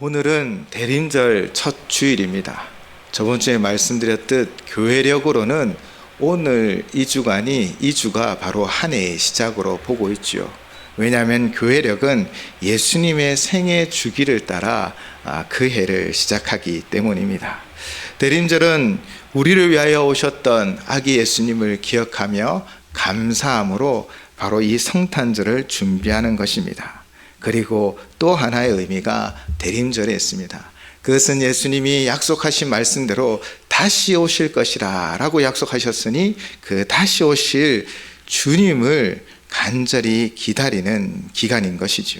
오늘은 대림절 첫 주일입니다. 저번 주에 말씀드렸듯 교회력으로는 오늘 이 주가 바로 한 해의 시작으로 보고 있죠. 왜냐하면 교회력은 예수님의 생애 주기를 따라 그 해를 시작하기 때문입니다. 대림절은 우리를 위하여 오셨던 아기 예수님을 기억하며 감사함으로 바로 이 성탄절을 준비하는 것입니다. 그리고 또 하나의 의미가 대림절에 있습니다. 그것은 예수님이 약속하신 말씀대로 다시 오실 것이라 라고 약속하셨으니 그 다시 오실 주님을 간절히 기다리는 기간인 것이죠.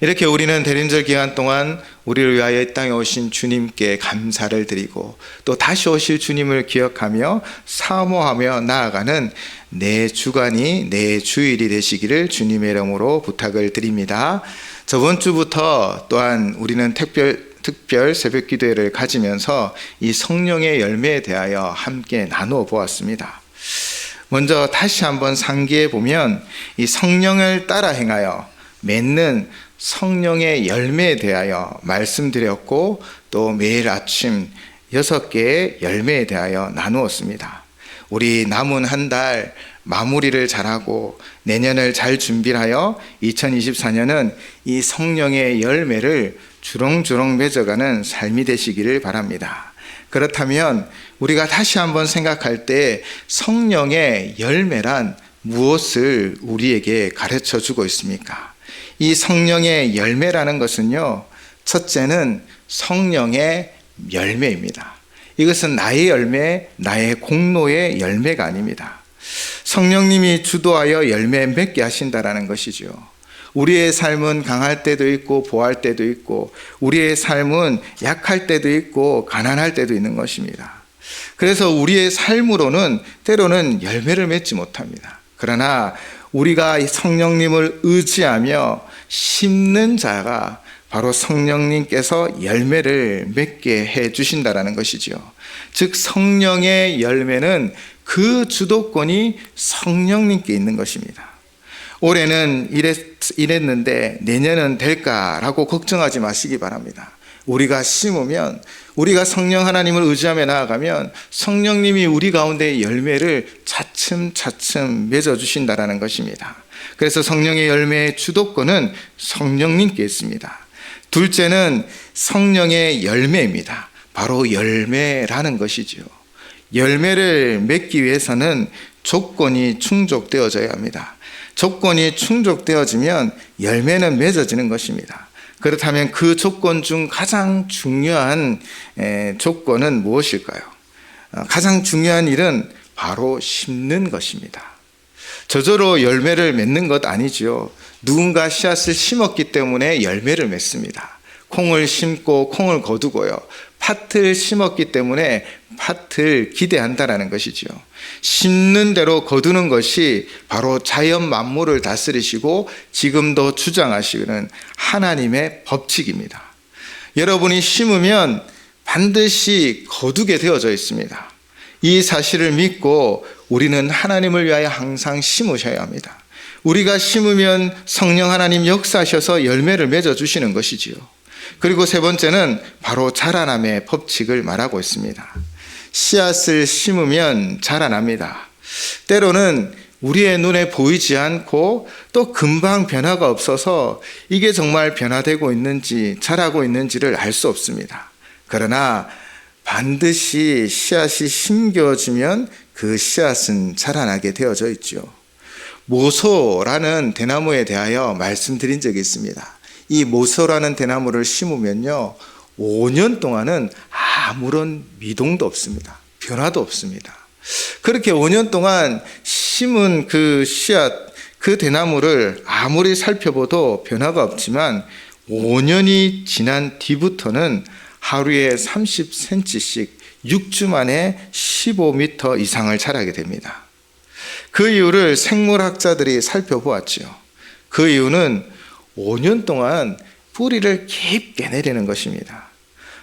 이렇게 우리는 대림절 기간 동안 우리를 위하여 이 땅에 오신 주님께 감사를 드리고 또 다시 오실 주님을 기억하며 사모하며 나아가는 내 주간이 내 주일이 되시기를 주님의 이름으로 부탁을 드립니다. 저번 주부터 또한 우리는 특별 새벽 기도회를 가지면서 이 성령의 열매에 대하여 함께 나누어 보았습니다. 먼저 다시 한번 상기해 보면 이 성령을 따라 행하여 맺는 성령의 열매에 대하여 말씀드렸고 또 매일 아침 6개의 열매에 대하여 나누었습니다. 우리 남은 한 달 마무리를 잘하고 내년을 잘 준비하여 2024년은 이 성령의 열매를 주렁주렁 맺어가는 삶이 되시기를 바랍니다. 그렇다면 우리가 다시 한번 생각할 때 성령의 열매란 무엇을 우리에게 가르쳐 주고 있습니까? 이 성령의 열매라는 것은요, 첫째는 성령의 열매입니다. 이것은 나의 열매, 나의 공로의 열매가 아닙니다. 성령님이 주도하여 열매 맺게 하신다라는 것이죠. 우리의 삶은 강할 때도 있고 보할 때도 있고 우리의 삶은 약할 때도 있고 가난할 때도 있는 것입니다. 그래서 우리의 삶으로는 때로는 열매를 맺지 못합니다. 그러나 우리가 성령님을 의지하며 심는 자가 바로 성령님께서 열매를 맺게 해 주신다라는 것이죠. 즉 성령의 열매는 그 주도권이 성령님께 있는 것입니다. 올해는 이랬는데 내년은 될까라고 걱정하지 마시기 바랍니다. 우리가 심으면, 우리가 성령 하나님을 의지하며 나아가면 성령님이 우리 가운데 열매를 차츰차츰 맺어주신다라는 것입니다. 그래서 성령의 열매의 주도권은 성령님께 있습니다. 둘째는 성령의 열매입니다. 바로 열매라는 것이죠. 열매를 맺기 위해서는 조건이 충족되어져야 합니다. 조건이 충족되어지면 열매는 맺어지는 것입니다. 그렇다면 그 조건 중 가장 중요한 조건은 무엇일까요? 가장 중요한 일은 바로 심는 것입니다. 저절로 열매를 맺는 것 아니지요. 누군가 씨앗을 심었기 때문에 열매를 맺습니다. 콩을 심고 콩을 거두고요. 팥을 심었기 때문에 팥을 기대한다라는 것이죠. 심는 대로 거두는 것이 바로 자연 만물을 다스리시고 지금도 주장하시는 하나님의 법칙입니다. 여러분이 심으면 반드시 거두게 되어져 있습니다. 이 사실을 믿고 우리는 하나님을 위하여 항상 심으셔야 합니다. 우리가 심으면 성령 하나님 역사하셔서 열매를 맺어주시는 것이지요. 그리고 세 번째는 바로 자라남의 법칙을 말하고 있습니다. 씨앗을 심으면 자라납니다. 때로는 우리의 눈에 보이지 않고 또 금방 변화가 없어서 이게 정말 변화되고 있는지 자라고 있는지를 알 수 없습니다. 그러나 반드시 씨앗이 심겨지면 그 씨앗은 자라나게 되어져 있죠. 모소라는 대나무에 대하여 말씀드린 적이 있습니다. 이 모소라는 대나무를 심으면요 5년 동안은 아무런 미동도 없습니다. 변화도 없습니다. 그렇게 5년 동안 심은 그 씨앗, 그 대나무를 아무리 살펴봐도 변화가 없지만 5년이 지난 뒤부터는 하루에 30cm씩 6주 만에 15m 이상을 자라게 됩니다. 그 이유를 생물학자들이 살펴보았죠. 그 이유는 5년 동안 뿌리를 깊게 내리는 것입니다.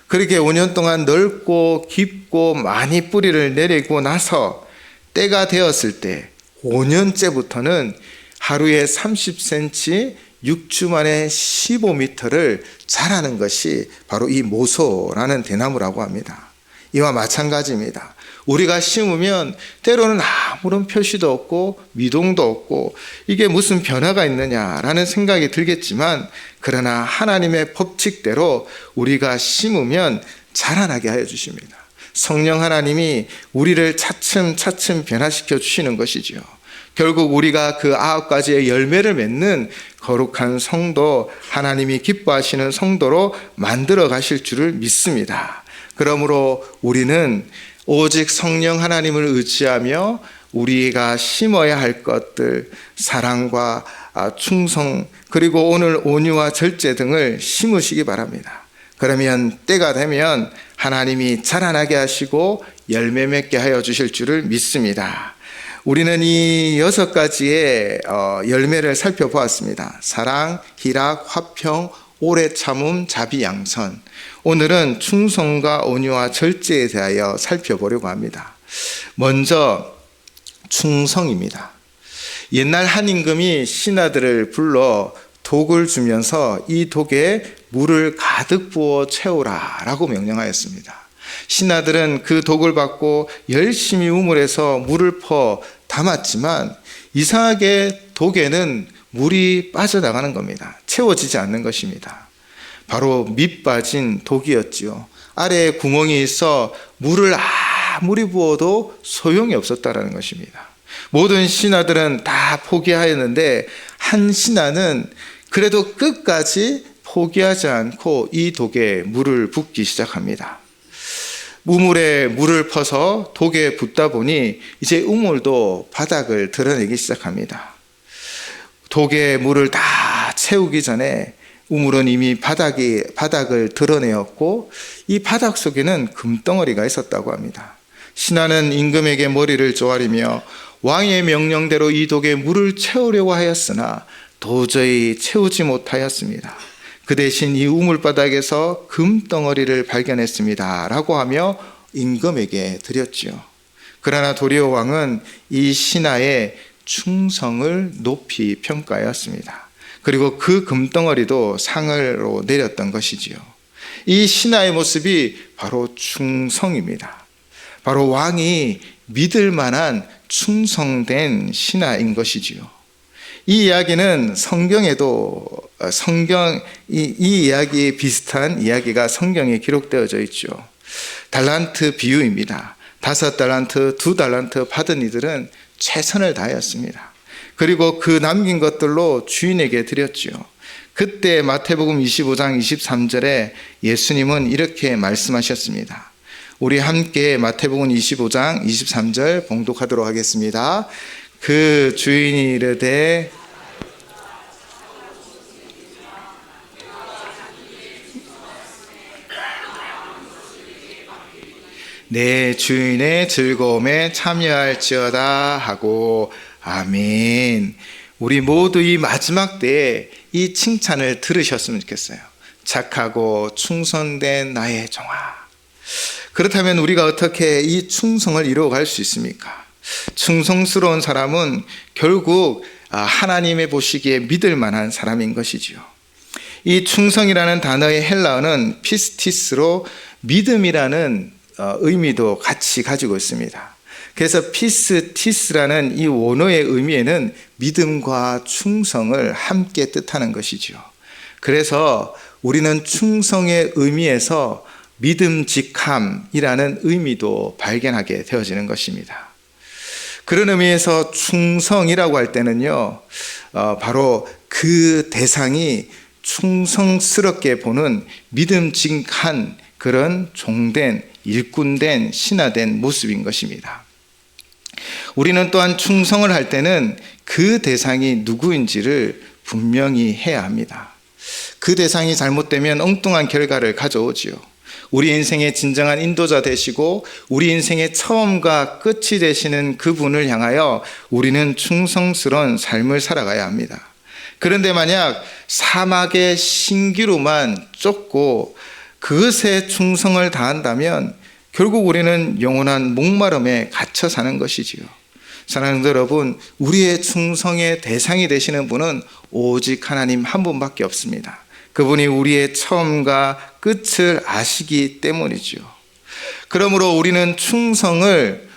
그렇게 5년 동안 넓고 깊고 많이 뿌리를 내리고 나서 때가 되었을 때 5년째부터는 하루에 30cm, 6주 만에 15m를 자라는 것이 바로 이 모소라는 대나무라고 합니다. 이와 마찬가지입니다. 우리가 심으면 때로는 아무런 표시도 없고 미동도 없고 이게 무슨 변화가 있느냐라는 생각이 들겠지만, 그러나 하나님의 법칙대로 우리가 심으면 자라나게 하여 주십니다. 성령 하나님이 우리를 차츰차츰 변화시켜 주시는 것이지요. 결국 우리가 그 9가지의 열매를 맺는 거룩한 성도, 하나님이 기뻐하시는 성도로 만들어 가실 줄을 믿습니다. 그러므로 우리는 오직 성령 하나님을 의지하며 우리가 심어야 할 것들, 사랑과 충성, 그리고 오늘 온유와 절제 등을 심으시기 바랍니다. 그러면 때가 되면 하나님이 자라나게 하시고 열매 맺게 하여 주실 줄을 믿습니다. 우리는 이 6가지의 열매를 살펴보았습니다. 사랑, 희락, 화평, 오래 참음, 자비, 양선. 오늘은 충성과 온유와 절제에 대하여 살펴보려고 합니다. 먼저 충성입니다. 옛날 한 임금이 신하들을 불러 독을 주면서 이 독에 물을 가득 부어 채우라라고 명령하였습니다. 신하들은 그 독을 받고 열심히 우물에서 물을 퍼 담았지만 이상하게 독에는 물이 빠져나가는 겁니다. 채워지지 않는 것입니다. 바로 밑빠진 독이었지요. 아래에 구멍이 있어 물을 아무리 부어도 소용이 없었다라는 것입니다. 모든 신하들은 다 포기하였는데 한 신하는 그래도 끝까지 포기하지 않고 이 독에 물을 붓기 시작합니다. 우물에 물을 퍼서 독에 붓다 보니 이제 우물도 바닥을 드러내기 시작합니다. 독에 물을 다 채우기 전에 우물은 이미 바닥을 드러내었고 이 바닥 속에는 금덩어리가 있었다고 합니다. 신하는 임금에게 머리를 조아리며 왕의 명령대로 이 독에 물을 채우려고 하였으나 도저히 채우지 못하였습니다. 그 대신 이 우물바닥에서 금덩어리를 발견했습니다 라고 하며 임금에게 드렸지요. 그러나 도리어 왕은 이 신하의 충성을 높이 평가하였습니다. 그리고 그 금덩어리도 상으로 내렸던 것이지요. 이 신하의 모습이 바로 충성입니다. 바로 왕이 믿을 만한 충성된 신하인 것이지요. 이 이야기는 성경에도 이 이야기에 비슷한 이야기가 성경에 기록되어져 있죠. 달란트 비유입니다. 5달란트, 2달란트 받은 이들은 최선을 다하였습니다. 그리고 그 남긴 것들로 주인에게 드렸지요. 그때 마태복음 25장 23절에 예수님은 이렇게 말씀하셨습니다. 우리 함께 마태복음 25장 23절 봉독하도록 하겠습니다. 그 주인이 이르되 내 주인의 즐거움에 참여할지어다 하고 아멘. 우리 모두 이 마지막 때에 이 칭찬을 들으셨으면 좋겠어요. 착하고 충성된 나의 종아. 그렇다면 우리가 어떻게 이 충성을 이루어갈 수 있습니까? 충성스러운 사람은 결국 하나님의 보시기에 믿을 만한 사람인 것이지요. 이 충성이라는 단어의 헬라어는 피스티스로 믿음이라는 의미도 같이 가지고 있습니다. 그래서 피스티스라는 이 원어의 의미에는 믿음과 충성을 함께 뜻하는 것이지요. 그래서 우리는 충성의 의미에서 믿음직함이라는 의미도 발견하게 되어지는 것입니다. 그런 의미에서 충성이라고 할 때는요, 바로 그 대상이 충성스럽게 보는 믿음직한 그런 종된, 일꾼된, 신하된 모습인 것입니다. 우리는 또한 충성을 할 때는 그 대상이 누구인지를 분명히 해야 합니다. 그 대상이 잘못되면 엉뚱한 결과를 가져오지요. 우리 인생의 진정한 인도자 되시고 우리 인생의 처음과 끝이 되시는 그분을 향하여 우리는 충성스러운 삶을 살아가야 합니다. 그런데 만약 사막의 신기루만 쫓고 그것에 충성을 다한다면 결국 우리는 영원한 목마름에 갇혀 사는 것이지요. 사랑하는 성도 여러분, 우리의 충성의 대상이 되시는 분은 오직 하나님 한 분밖에 없습니다. 그분이 우리의 처음과 끝을 아시기 때문이죠. 그러므로 우리는 충성을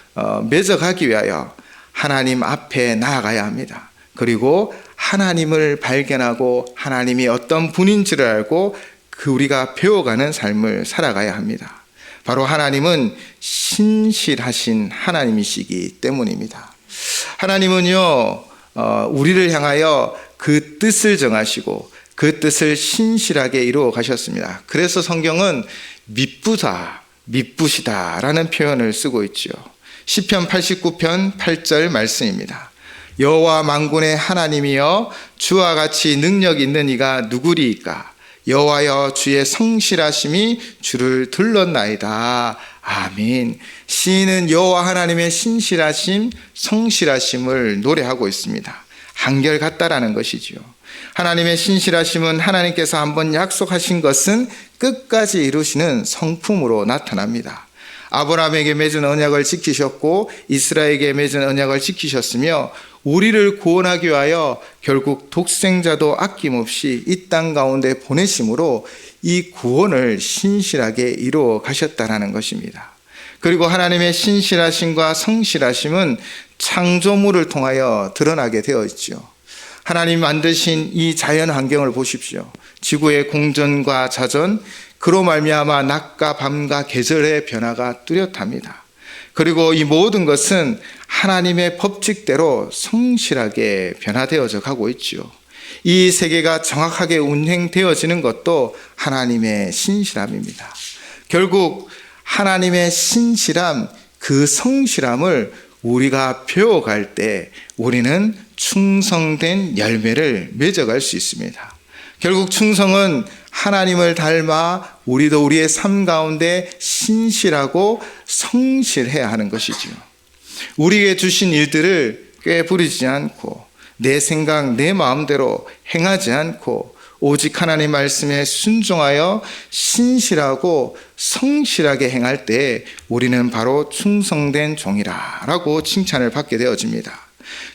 맺어가기 위하여 하나님 앞에 나아가야 합니다. 그리고 하나님을 발견하고 하나님이 어떤 분인지를 알고 우리가 배워가는 삶을 살아가야 합니다. 바로 하나님은 신실하신 하나님이시기 때문입니다. 하나님은요, 우리를 향하여 그 뜻을 정하시고 그 뜻을 신실하게 이루어 가셨습니다. 그래서 성경은 미쁘시다라는 표현을 쓰고 있죠. 시편 89편 8절 말씀입니다. 여호와 만군의 하나님이여 주와 같이 능력 있는 이가 누구리이까? 여호와여 주의 성실하심이 주를 둘렀나이다. 아멘. 시인은 여호와 하나님의 신실하심, 성실하심을 노래하고 있습니다. 한결같다라는 것이지요. 하나님의 신실하심은 하나님께서 한번 약속하신 것은 끝까지 이루시는 성품으로 나타납니다. 아브라함에게 맺은 언약을 지키셨고 이스라엘에게 맺은 언약을 지키셨으며 우리를 구원하기 위하여 결국 독생자도 아낌없이 이 땅 가운데 보내심으로 이 구원을 신실하게 이루어 가셨다는 것입니다. 그리고 하나님의 신실하심과 성실하심은 창조물을 통하여 드러나게 되어 있죠. 하나님 만드신 이 자연 환경을 보십시오. 지구의 공전과 자전, 그로 말미암아 낮과 밤과 계절의 변화가 뚜렷합니다. 그리고 이 모든 것은 하나님의 법칙대로 성실하게 변화되어져 가고 있죠. 이 세계가 정확하게 운행되어지는 것도 하나님의 신실함입니다. 결국 하나님의 신실함, 그 성실함을 우리가 배워갈 때 우리는 충성된 열매를 맺어갈 수 있습니다. 결국 충성은 하나님을 닮아 우리도 우리의 삶 가운데 신실하고 성실해야 하는 것이지요. 우리에게 주신 일들을 꾀부리지 않고 내 생각, 내 마음대로 행하지 않고 오직 하나님 말씀에 순종하여 신실하고 성실하게 행할 때 우리는 바로 충성된 종이라고 칭찬을 받게 되어집니다.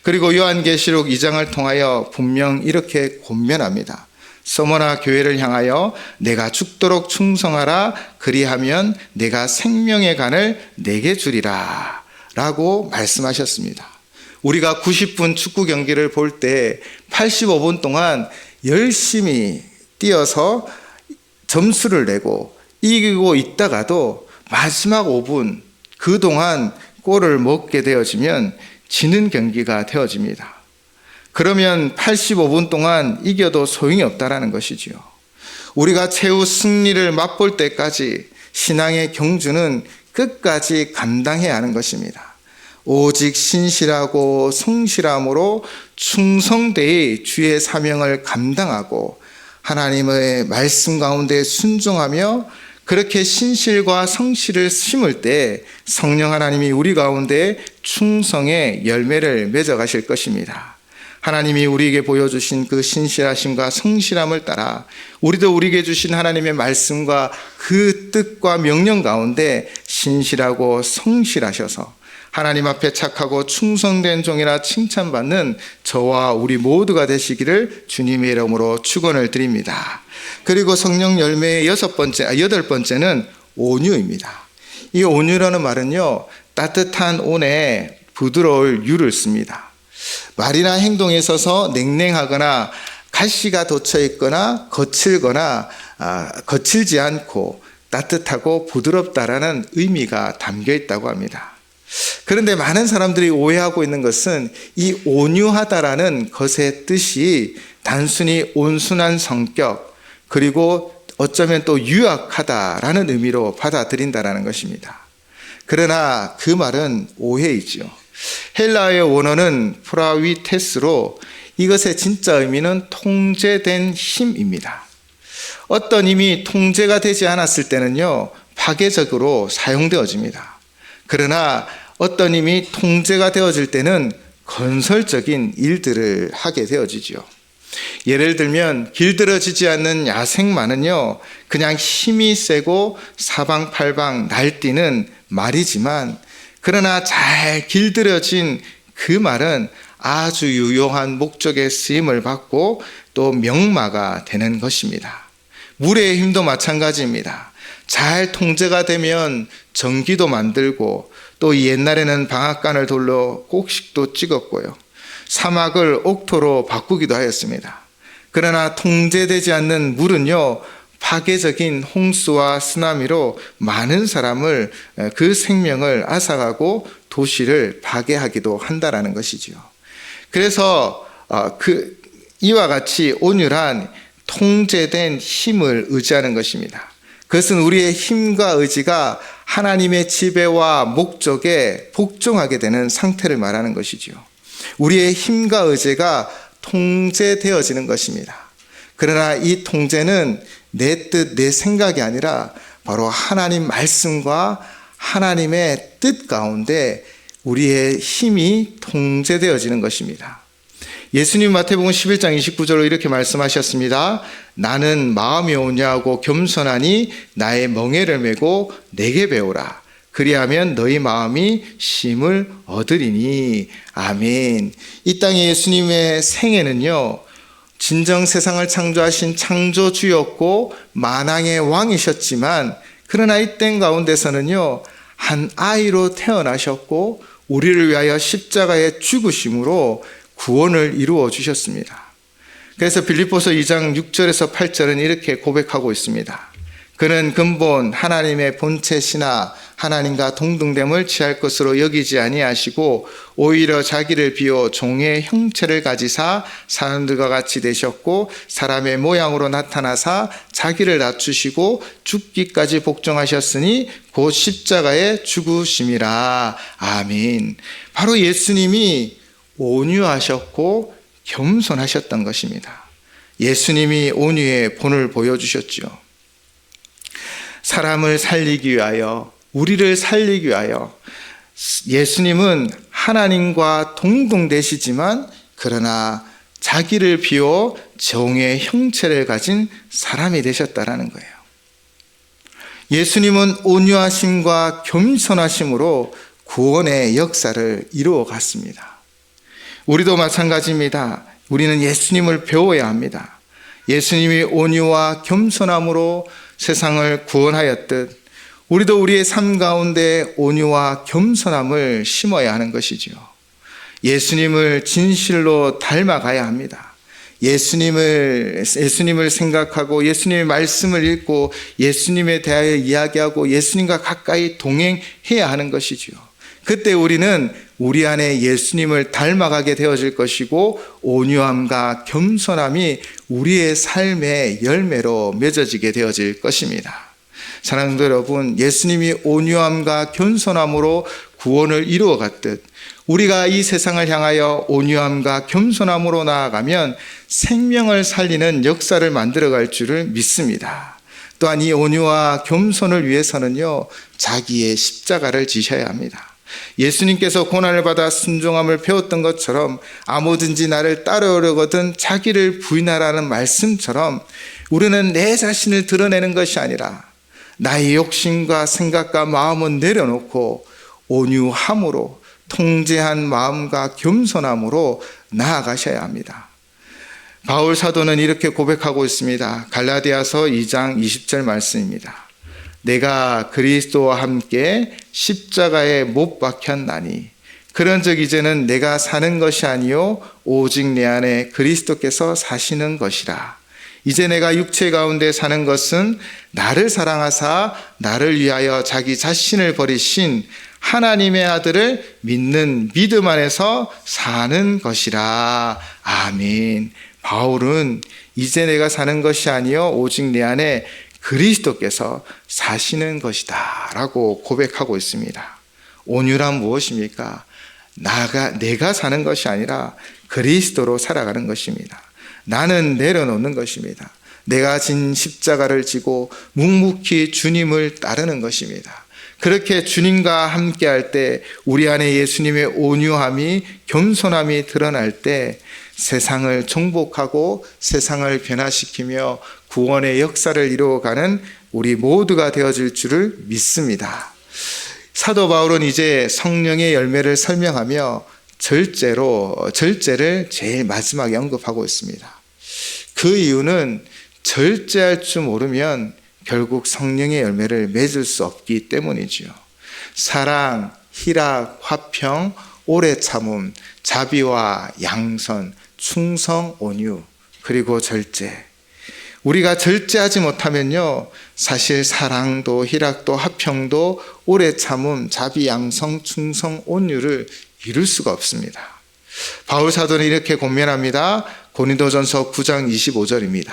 그리고 요한계시록 2장을 통하여 분명 이렇게 권면합니다. 서머나 교회를 향하여 내가 죽도록 충성하라, 그리하면 내가 생명의 간을 내게 주리라 라고 말씀하셨습니다. 우리가 90분 축구 경기를 볼 때 85분 동안 열심히 뛰어서 점수를 내고 이기고 있다가도 마지막 5분 그동안 골을 먹게 되어지면 지는 경기가 되어집니다. 그러면 85분 동안 이겨도 소용이 없다라는 것이지요. 우리가 최후 승리를 맛볼 때까지 신앙의 경주는 끝까지 감당해야 하는 것입니다. 오직 신실하고 성실함으로 충성되이 주의 사명을 감당하고 하나님의 말씀 가운데 순종하며 그렇게 신실과 성실을 심을 때 성령 하나님이 우리 가운데 충성의 열매를 맺어가실 것입니다. 하나님이 우리에게 보여주신 그 신실하심과 성실함을 따라 우리도 우리에게 주신 하나님의 말씀과 그 뜻과 명령 가운데 신실하고 성실하셔서 하나님 앞에 착하고 충성된 종이라 칭찬받는 저와 우리 모두가 되시기를 주님의 이름으로 축원을 드립니다. 그리고 성령 열매의 여덟 번째는 온유입니다. 이 온유라는 말은요, 따뜻한 온에 부드러울 유를 씁니다. 말이나 행동에 있어서 냉랭하거나 가시가 돋쳐 있거나 거칠지 않고 따뜻하고 부드럽다라는 의미가 담겨 있다고 합니다. 그런데 많은 사람들이 오해하고 있는 것은 이 온유하다라는 것의 뜻이 단순히 온순한 성격, 그리고 어쩌면 또 유약하다라는 의미로 받아들인다라는 것입니다. 그러나 그 말은 오해이죠. 헬라어의 원어는 프라위테스로 이것의 진짜 의미는 통제된 힘입니다. 어떤 힘이 통제가 되지 않았을 때는요, 파괴적으로 사용되어집니다. 그러나 어떤 힘이 통제가 되어질 때는 건설적인 일들을 하게 되어지죠. 예를 들면 길들여지지 않는 야생마는요, 그냥 힘이 세고 사방팔방 날뛰는 말이지만 그러나 잘 길들여진 그 말은 아주 유용한 목적의 쓰임을 받고 또 명마가 되는 것입니다. 물의 힘도 마찬가지입니다. 잘 통제가 되면 전기도 만들고 또 옛날에는 방앗간을 돌려 곡식도 찍었고요. 사막을 옥토로 바꾸기도 하였습니다. 그러나 통제되지 않는 물은요, 파괴적인 홍수와 쓰나미로 많은 사람을, 그 생명을 앗아가고 도시를 파괴하기도 한다라는 것이지요. 그래서 이와 같이 온유란 통제된 힘을 의지하는 것입니다. 그것은 우리의 힘과 의지가 하나님의 지배와 목적에 복종하게 되는 상태를 말하는 것이지요. 우리의 힘과 의지가 통제되어지는 것입니다. 그러나 이 통제는 내 뜻, 내 생각이 아니라 바로 하나님 말씀과 하나님의 뜻 가운데 우리의 힘이 통제되어지는 것입니다. 예수님 마태복음 11장 29절로 이렇게 말씀하셨습니다. 나는 마음이 온유하고 겸손하니 나의 멍에를 메고 내게 배우라. 그리하면 너희 마음이 쉼을 얻으리니. 아멘. 이 땅에 예수님의 생애는요, 진정 세상을 창조하신 창조주였고 만왕의 왕이셨지만, 그러나 이 땅 가운데서는요, 한 아이로 태어나셨고 우리를 위하여 십자가에 죽으심으로 구원을 이루어 주셨습니다. 그래서 빌립보서 2장 6절에서 8절은 이렇게 고백하고 있습니다. 그는 근본 하나님의 본체시나 하나님과 동등됨을 취할 것으로 여기지 아니하시고 오히려 자기를 비워 종의 형체를 가지사 사람들과 같이 되셨고 사람의 모양으로 나타나사 자기를 낮추시고 죽기까지 복종하셨으니 곧 십자가에 죽으심이라. 아멘. 바로 예수님이 온유하셨고 겸손하셨던 것입니다. 예수님이 온유의 본을 보여주셨죠. 사람을 살리기 위하여, 우리를 살리기 위하여 예수님은 하나님과 동등되시지만 그러나 자기를 비워 종의 형체를 가진 사람이 되셨다라는 거예요. 예수님은 온유하심과 겸손하심으로 구원의 역사를 이루어 갔습니다. 우리도 마찬가지입니다. 우리는 예수님을 배워야 합니다. 예수님이 온유와 겸손함으로 세상을 구원하였듯 우리도 우리의 삶 가운데 온유와 겸손함을 심어야 하는 것이지요. 예수님을 진실로 닮아가야 합니다. 예수님을 생각하고 예수님의 말씀을 읽고 예수님에 대하여 이야기하고 예수님과 가까이 동행해야 하는 것이지요. 그때 우리는 우리 안에 예수님을 닮아가게 되어질 것이고 온유함과 겸손함이 우리의 삶의 열매로 맺어지게 되어질 것입니다. 사랑하는 여러분, 예수님이 온유함과 겸손함으로 구원을 이루어 갔듯 우리가 이 세상을 향하여 온유함과 겸손함으로 나아가면 생명을 살리는 역사를 만들어갈 줄을 믿습니다. 또한 이 온유와 겸손을 위해서는요, 자기의 십자가를 지셔야 합니다. 예수님께서 고난을 받아 순종함을 배웠던 것처럼 아무든지 나를 따르려거든 자기를 부인하라는 말씀처럼 우리는 내 자신을 드러내는 것이 아니라 나의 욕심과 생각과 마음은 내려놓고 온유함으로 통제한 마음과 겸손함으로 나아가셔야 합니다. 바울 사도는 이렇게 고백하고 있습니다. 갈라디아서 2장 20절 말씀입니다. 내가 그리스도와 함께 십자가에 못 박혔나니 그런즉 이제는 내가 사는 것이 아니요 오직 내 안에 그리스도께서 사시는 것이라. 이제 내가 육체 가운데 사는 것은 나를 사랑하사 나를 위하여 자기 자신을 버리신 하나님의 아들을 믿는 믿음 안에서 사는 것이라. 아멘. 바울은 이제 내가 사는 것이 아니요 오직 내 안에 그리스도께서 사시는 것이다 라고 고백하고 있습니다. 온유란 무엇입니까? 내가 사는 것이 아니라 그리스도로 살아가는 것입니다. 나는 내려놓는 것입니다. 내가 진 십자가를 지고 묵묵히 주님을 따르는 것입니다. 그렇게 주님과 함께 할 때 우리 안에 예수님의 온유함이 겸손함이 드러날 때 세상을 정복하고 세상을 변화시키며 구원의 역사를 이루어가는 우리 모두가 되어질 줄을 믿습니다. 사도 바울은 이제 성령의 열매를 설명하며 절제를 제일 마지막에 언급하고 있습니다. 그 이유는 절제할 줄 모르면 결국 성령의 열매를 맺을 수 없기 때문이지요. 사랑, 희락, 화평, 오래 참음, 자비와 양선, 충성, 온유, 그리고 절제. 우리가 절제하지 못하면요, 사실 사랑도 희락도 화평도 오래 참음, 자비, 양성, 충성, 온유를 이룰 수가 없습니다. 바울 사도는 이렇게 권면합니다. 고린도전서 9장 25절입니다.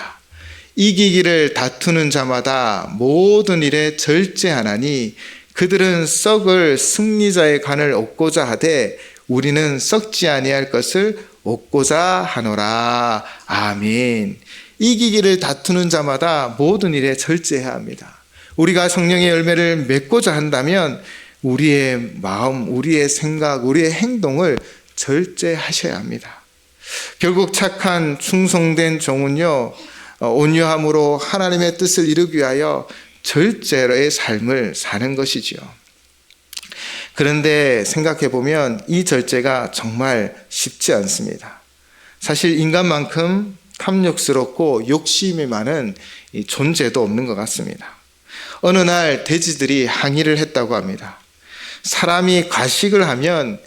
이기기를 다투는 자마다 모든 일에 절제하나니 그들은 썩을 승리자의 관을 얻고자 하되 우리는 썩지 아니할 것을 얻고자 하노라. 아멘. 이기기를 다투는 자마다 모든 일에 절제해야 합니다. 우리가 성령의 열매를 맺고자 한다면 우리의 마음, 우리의 생각, 우리의 행동을 절제하셔야 합니다. 결국 착한 충성된 종은요, 온유함으로 하나님의 뜻을 이루기 위하여 절제의 삶을 사는 것이지요. 그런데 생각해 보면 이 절제가 정말 쉽지 않습니다. 사실 인간만큼 탐욕스럽고 욕심이 많은 존재도 없는 것 같습니다. 어느 날 돼지들이 항의를 했다고 합니다. 사람이 과식을 하면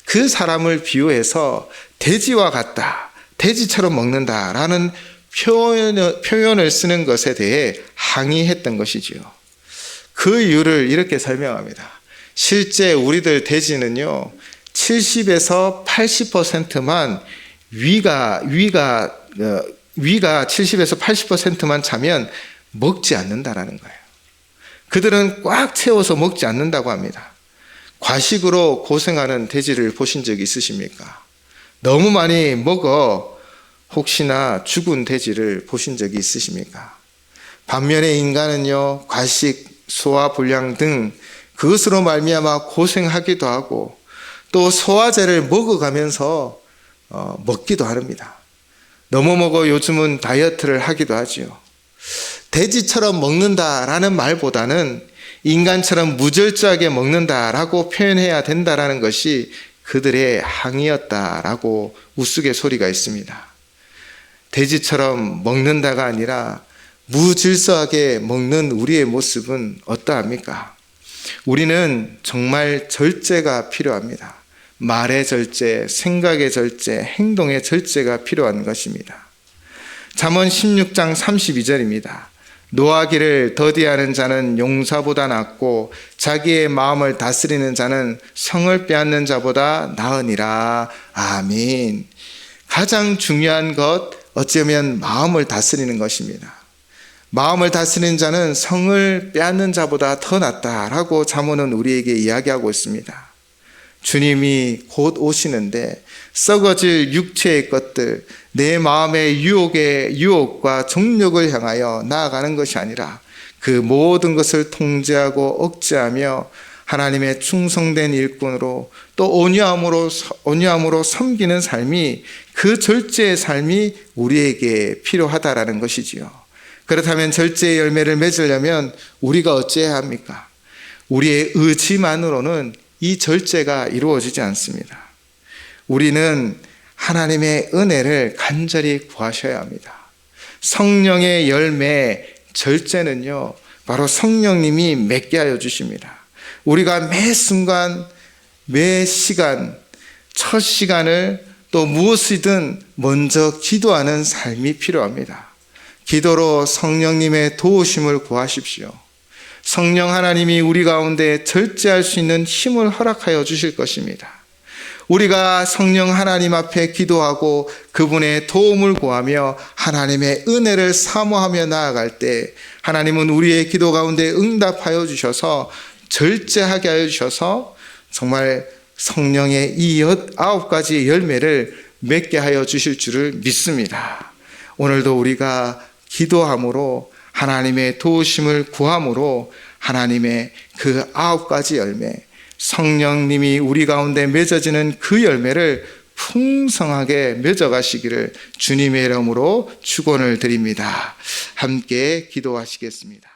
그 사람을 비유해서 돼지와 같다, 돼지처럼 먹는다라는 표현을 쓰는 것에 대해 항의했던 것이지요. 그 이유를 이렇게 설명합니다. 실제 우리들 돼지는요, 70에서 80%만 위가 70에서 80%만 차면 먹지 않는다라는 거예요. 그들은 꽉 채워서 먹지 않는다고 합니다. 과식으로 고생하는 돼지를 보신 적 있으십니까? 너무 많이 먹어 혹시나 죽은 돼지를 보신 적이 있으십니까? 반면에 인간은요, 과식, 소화불량 등 그것으로 말미암아 고생하기도 하고 또 소화제를 먹어가면서 먹기도 합니다. 너무 먹어 요즘은 다이어트를 하기도 하지요. 돼지처럼 먹는다라는 말보다는 인간처럼 무절제하게 먹는다라고 표현해야 된다라는 것이 그들의 항의였다라고 우스갯소리가 있습니다. 돼지처럼 먹는다가 아니라 무질서하게 먹는 우리의 모습은 어떠합니까? 우리는 정말 절제가 필요합니다. 말의 절제, 생각의 절제, 행동의 절제가 필요한 것입니다. 잠언 16장 32절입니다. 노하기를 더디하는 자는 용사보다 낫고 자기의 마음을 다스리는 자는 성을 빼앗는 자보다 나으니라. 아멘. 가장 중요한 것, 어쩌면 마음을 다스리는 것입니다. 마음을 다스리는 자는 성을 빼앗는 자보다 더 낫다라고 잠언은 우리에게 이야기하고 있습니다. 주님이 곧 오시는데 썩어질 육체의 것들, 내 마음의 유혹과 정욕을 향하여 나아가는 것이 아니라 그 모든 것을 통제하고 억제하며 하나님의 충성된 일꾼으로 또 온유함으로 섬기는 삶이, 그 절제의 삶이 우리에게 필요하다라는 것이지요. 그렇다면 절제의 열매를 맺으려면 우리가 어찌해야 합니까? 우리의 의지만으로는 이 절제가 이루어지지 않습니다. 우리는 하나님의 은혜를 간절히 구하셔야 합니다. 성령의 열매, 절제는요, 바로 성령님이 맺게 하여 주십니다. 우리가 매 순간, 매 시간, 첫 시간을 또 무엇이든 먼저 기도하는 삶이 필요합니다. 기도로 성령님의 도우심을 구하십시오. 성령 하나님이 우리 가운데 절제할 수 있는 힘을 허락하여 주실 것입니다. 우리가 성령 하나님 앞에 기도하고 그분의 도움을 구하며 하나님의 은혜를 사모하며 나아갈 때 하나님은 우리의 기도 가운데 응답하여 주셔서 절제하게 하여 주셔서 정말 성령의 이 9가지 열매를 맺게 하여 주실 줄을 믿습니다. 오늘도 우리가 기도함으로 하나님의 도우심을 구함으로 하나님의 그 9가지 열매, 성령님이 우리 가운데 맺어지는 그 열매를 풍성하게 맺어가시기를 주님의 이름으로 축원을 드립니다. 함께 기도하시겠습니다.